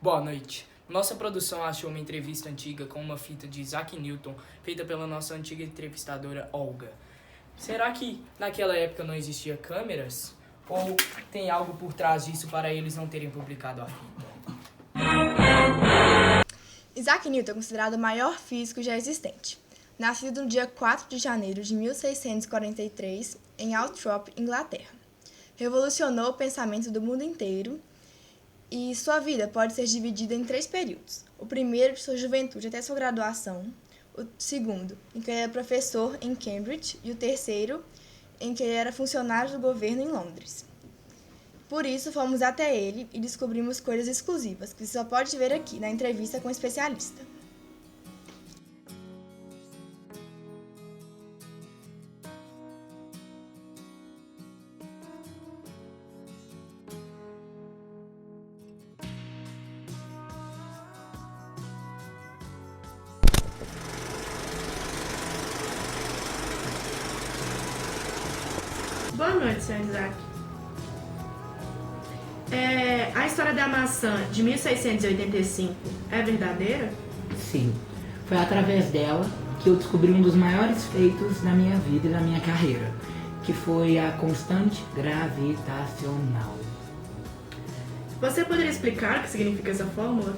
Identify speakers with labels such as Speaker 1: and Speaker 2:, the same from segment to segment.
Speaker 1: Boa noite. Nossa produção achou uma entrevista antiga com uma fita de Isaac Newton, feita pela nossa antiga entrevistadora Olga. Será que naquela época não existia câmeras? Ou tem algo por trás disso para eles não terem publicado a fita?
Speaker 2: Isaac Newton é considerado o maior físico já existente. Nascido no dia 4 de janeiro de 1643, em Althorp, Inglaterra. Revolucionou o pensamento do mundo inteiro e sua vida pode ser dividida em 3 períodos. O primeiro, de sua juventude até sua graduação. O segundo, em que ele era professor em Cambridge. E o terceiro, em que ele era funcionário do governo em Londres. Por isso, fomos até ele e descobrimos coisas exclusivas que você só pode ver aqui na entrevista com o especialista.
Speaker 3: Boa noite, Sr. Isaac. A história da maçã de 1685 é verdadeira?
Speaker 4: Sim, foi através dela que eu descobri um dos maiores feitos da minha vida e da minha carreira, que foi a constante gravitacional.
Speaker 3: Você poderia explicar o que significa essa fórmula?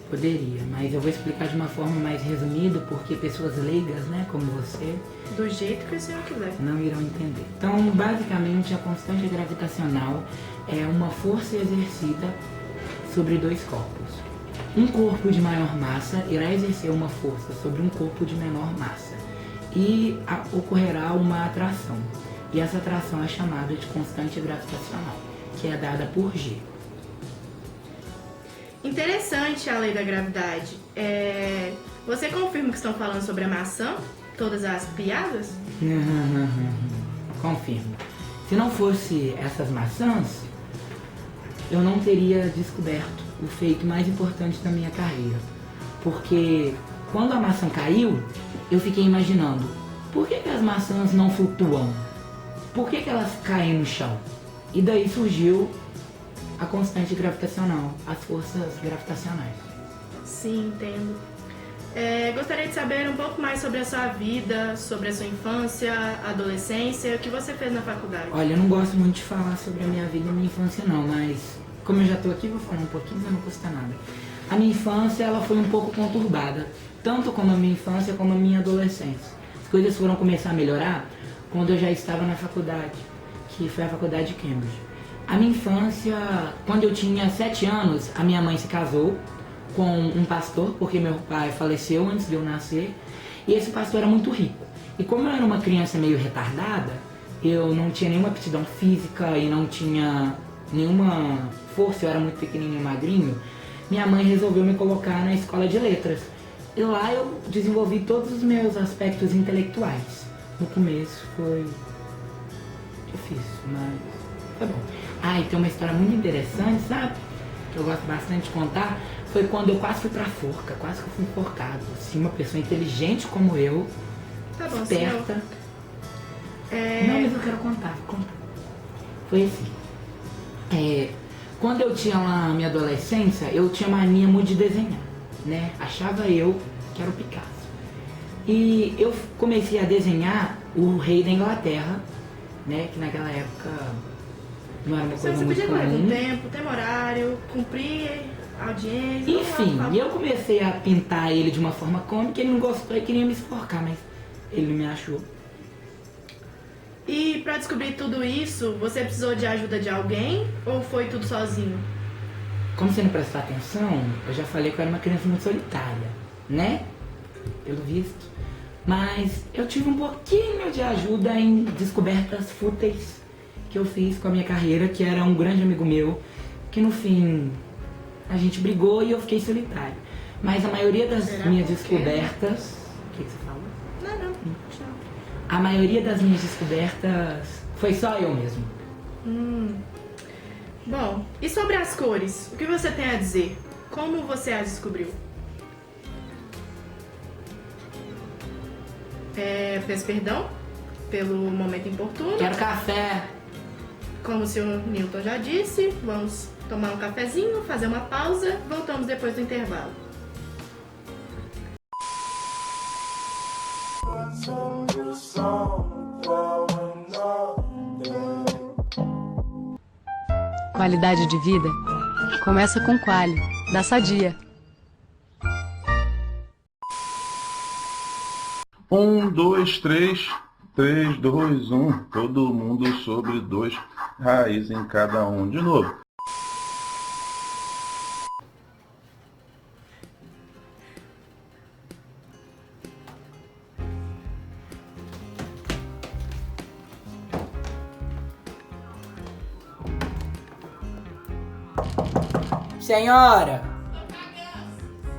Speaker 4: Poderia, mas eu vou explicar de uma forma mais resumida, porque pessoas leigas, como você,
Speaker 3: Do jeito que o senhor quiser.
Speaker 4: não irão entender. Então, basicamente, a constante gravitacional é uma força exercida sobre 2 corpos. Um corpo de maior massa irá exercer uma força sobre um corpo de menor massa e ocorrerá uma atração. E essa atração é chamada de constante gravitacional, que é dada por G.
Speaker 3: Interessante a lei da gravidade. Você confirma que estão falando sobre a maçã? Todas as piadas?
Speaker 4: Confirmo. Se não fosse essas maçãs, eu não teria descoberto o feito mais importante da minha carreira. Porque quando a maçã caiu, eu fiquei imaginando, por que as maçãs não flutuam? Por que elas caem no chão? E daí surgiu a constante gravitacional, as forças gravitacionais.
Speaker 3: Sim, entendo. Gostaria de saber um pouco mais sobre a sua vida, sobre a sua infância, adolescência, o que você fez na faculdade.
Speaker 4: Olha, eu não gosto muito de falar sobre a minha vida e minha infância não, mas como eu já estou aqui, vou falar um pouquinho, mas não custa nada. A minha infância, ela foi um pouco conturbada, tanto como a minha infância como a minha adolescência. As coisas foram começar a melhorar quando eu já estava na faculdade, que foi a faculdade de Cambridge. A minha infância, quando eu tinha 7 anos, a minha mãe se casou com um pastor, porque meu pai faleceu antes de eu nascer, e esse pastor era muito rico. E como eu era uma criança meio retardada, eu não tinha nenhuma aptidão física e não tinha nenhuma força, eu era muito pequenininho e magrinho, minha mãe resolveu me colocar na escola de letras. E lá eu desenvolvi todos os meus aspectos intelectuais. No começo foi difícil, mas foi bom. E tem uma história muito interessante, sabe? Que eu gosto bastante de contar. Foi quando eu quase fui pra forca, quase que eu fui enforcado. Assim, uma pessoa inteligente como eu,
Speaker 3: Tá bom,
Speaker 4: esperta.
Speaker 3: senhor.
Speaker 4: Não, mas eu quero contar, vou contar. Foi assim. Quando eu tinha lá a minha adolescência, eu tinha mania muito de desenhar, Achava eu que era o Picasso. E eu comecei a desenhar o rei da Inglaterra, que naquela época não era uma coisa
Speaker 3: Você
Speaker 4: muito
Speaker 3: podia correr com
Speaker 4: comum.
Speaker 3: tempo, tem horário, cumprir a audiência.
Speaker 4: Enfim, eu comecei a pintar ele de uma forma cômica, ele não gostou e queria me enforcar, mas ele não me achou.
Speaker 3: E pra descobrir tudo isso, você precisou de ajuda de alguém ou foi tudo sozinho?
Speaker 4: Como você não prestou atenção, eu já falei que eu era uma criança muito solitária, Pelo visto. Mas eu tive um pouquinho de ajuda em descobertas fúteis que eu fiz com a minha carreira, que era um grande amigo meu, que no fim a gente brigou e eu fiquei solitário. Mas a maioria das minhas descobertas... O que você falou?
Speaker 3: Não.
Speaker 4: A maioria das minhas descobertas foi só eu mesmo.
Speaker 3: Bom, e sobre as cores? O que você tem a dizer? Como você as descobriu? Peço perdão pelo momento importuno.
Speaker 4: Quero café!
Speaker 3: Como o senhor Newton já disse, vamos tomar um cafezinho, fazer uma pausa, voltamos depois do intervalo.
Speaker 5: Qualidade de vida começa com Quali, da Sadia.
Speaker 6: 1, 2, 3, 3, 2, 1. Todo mundo sobre 2, raiz em cada um. De novo.
Speaker 4: Senhora!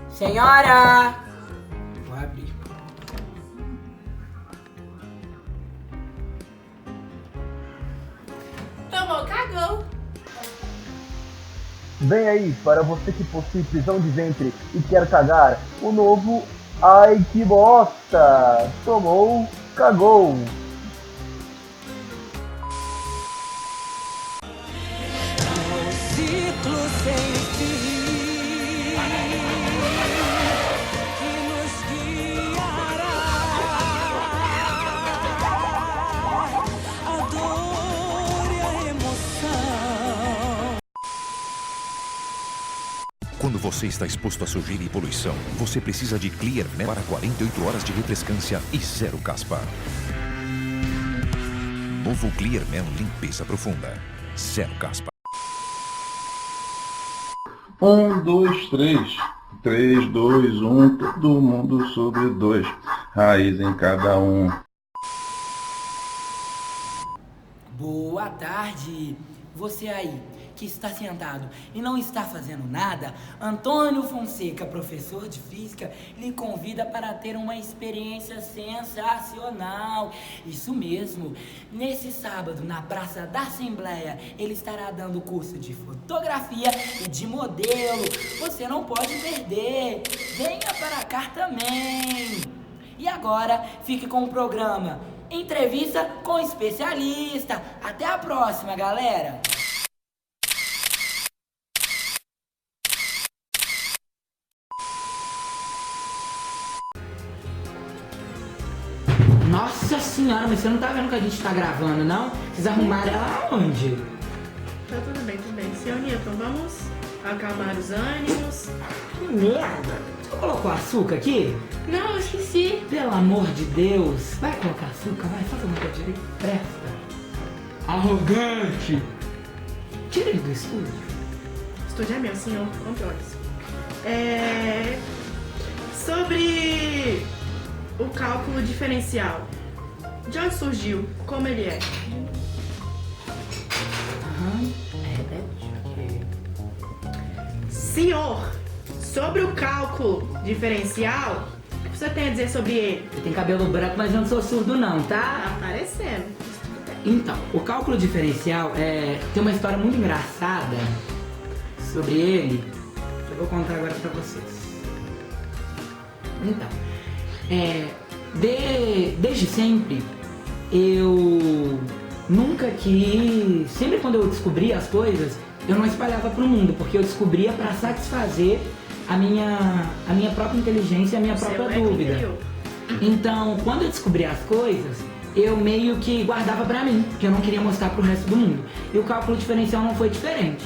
Speaker 4: Senhora! Vou abrir.
Speaker 3: Tomou, cagou.
Speaker 7: Vem aí, para você que possui prisão de ventre e quer cagar, o novo Ai Que Bosta! Tomou, cagou!
Speaker 8: Ciclo sem fim que nos guiará a dor e a emoção.
Speaker 9: Quando você está exposto a sujeira e poluição, você precisa de Clearman para 48 horas de refrescância e zero caspa. Novo Clearman Limpeza Profunda. Zero caspa.
Speaker 6: 1, 2, 3. 3, 2, 1. Todo mundo sobre 2, raiz em cada um.
Speaker 4: Boa tarde! Você aí, que está sentado e não está fazendo nada, Antônio Fonseca, professor de Física, lhe convida para ter uma experiência sensacional. Isso mesmo, nesse sábado, na Praça da Assembleia, ele estará dando curso de fotografia e de modelo. Você não pode perder, venha para cá também. E agora, fique com o programa Entrevista com Especialista. Até a próxima, galera! Nossa senhora, mas você não tá vendo que a gente tá gravando, não? Vocês arrumaram ela aonde?
Speaker 3: Tá tudo bem, tudo bem. Senhor Newton, vamos acalmar os ânimos.
Speaker 4: Que merda! Você colocou açúcar aqui?
Speaker 3: Não, eu esqueci.
Speaker 4: Pelo amor de Deus! Vai colocar açúcar, vai, faz alguma coisa direito. Presta! Arrogante! Tira ele do estúdio.
Speaker 3: O estúdio é meu, senhor. Controle-se. Sobre o cálculo diferencial. De onde surgiu? Como ele é?
Speaker 4: Aham, repete.
Speaker 3: Senhor, sobre o cálculo diferencial, o que você tem a dizer sobre ele?
Speaker 4: Eu tenho cabelo branco, mas eu não sou surdo não, tá?
Speaker 3: Tá aparecendo.
Speaker 4: Então, o cálculo diferencial tem uma história muito engraçada sobre ele, que eu vou contar agora pra vocês. Então, desde sempre, eu nunca quis... Sempre quando eu descobria as coisas, eu não espalhava pro mundo, porque eu descobria pra satisfazer a minha própria inteligência e a minha própria dúvida. Então, quando eu descobri as coisas, eu meio que guardava pra mim, porque eu não queria mostrar pro resto do mundo. E o cálculo diferencial não foi diferente.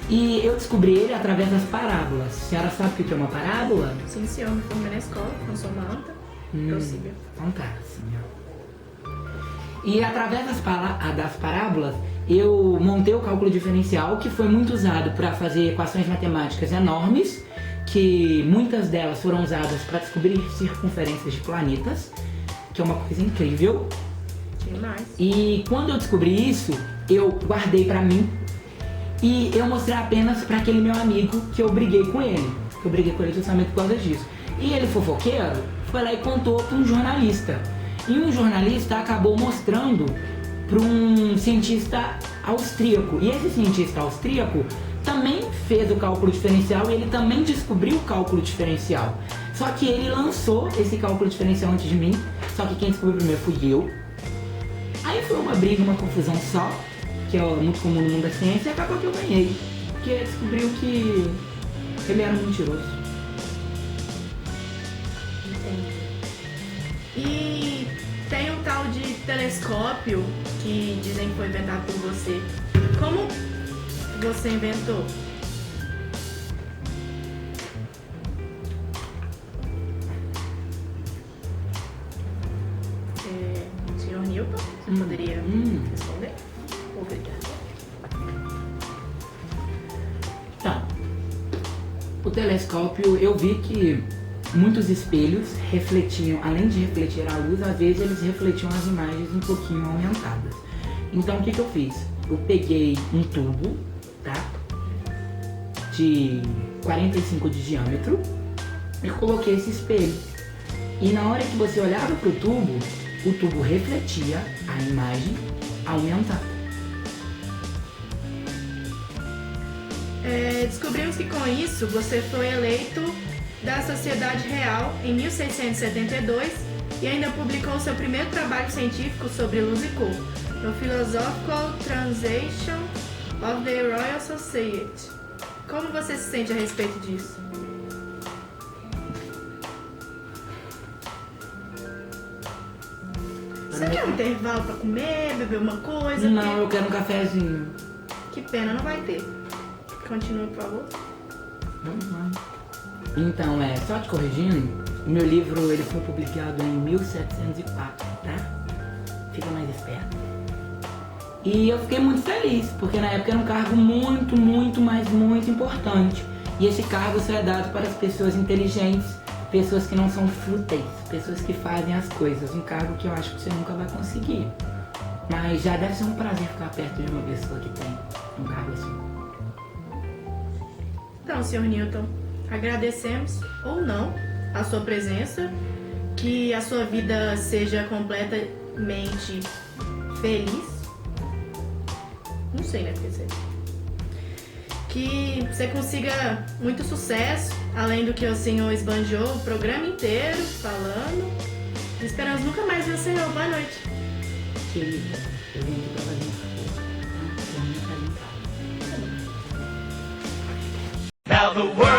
Speaker 4: E eu descobri ele através das parábolas. A senhora sabe o que é uma parábola?
Speaker 3: Sim, senhor, me formei na escola, não sou uma anta. Prossiga.
Speaker 4: Então tá, senhor. E através das parábolas, eu montei o cálculo diferencial, que foi muito usado para fazer equações matemáticas enormes, que muitas delas foram usadas para descobrir circunferências de planetas, que é uma coisa incrível.
Speaker 3: Demais.
Speaker 4: E quando eu descobri isso, eu guardei pra mim e eu mostrei apenas pra aquele meu amigo que eu briguei com ele. Eu briguei com ele justamente por causa disso. E ele, fofoqueiro, foi lá e contou pra um jornalista. E um jornalista acabou mostrando para um cientista austríaco. E esse cientista austríaco também fez o cálculo diferencial e ele também descobriu o cálculo diferencial. Só que ele lançou esse cálculo diferencial antes de mim, só que quem descobriu primeiro fui eu. Aí foi uma briga, uma confusão só, que é muito comum no mundo da ciência, e acabou que eu ganhei. porque descobriu que ele era um mentiroso.
Speaker 3: Entendi. E tem um tal de telescópio que dizem que foi inventado por você. Como você inventou? Senhor Newton, você poderia responder? Obrigada.
Speaker 4: Tá. O telescópio, eu vi que muitos espelhos refletiam, além de refletir a luz, às vezes eles refletiam as imagens um pouquinho aumentadas. Então o que eu fiz? Eu peguei um tubo, tá? De 45 de diâmetro e coloquei esse espelho. E na hora que você olhava pro tubo, o tubo refletia a imagem aumentada.
Speaker 3: Descobrimos que com isso você foi eleito da Sociedade Real em 1672 e ainda publicou seu primeiro trabalho científico sobre luz e cor, no Philosophical Translation of the Royal Society. Como você se sente a respeito disso? Você quer um intervalo pra comer, beber uma coisa?
Speaker 4: Não, eu quero um cafezinho.
Speaker 3: Que pena, não vai ter. Continua, por favor.
Speaker 4: Vamos lá. Então, só te corrigindo, o meu livro ele foi publicado em 1704, tá? Fica mais esperto. E eu fiquei muito feliz, porque na época era um cargo muito, mas muito importante. E esse cargo só é dado para as pessoas inteligentes, pessoas que não são fúteis, pessoas que fazem as coisas. Um cargo que eu acho que você nunca vai conseguir. Mas já deve ser um prazer ficar perto de uma pessoa que tem um cargo assim.
Speaker 3: Então, Sr. Newton, agradecemos, ou não, a sua presença, que a sua vida seja completamente feliz. Não sei, né, porque que você consiga muito sucesso, além do que o senhor esbanjou o programa inteiro falando. Esperamos nunca mais ver o senhor. Boa noite.
Speaker 4: Querida, eu vim aqui pra fazer um favor.
Speaker 8: Now the world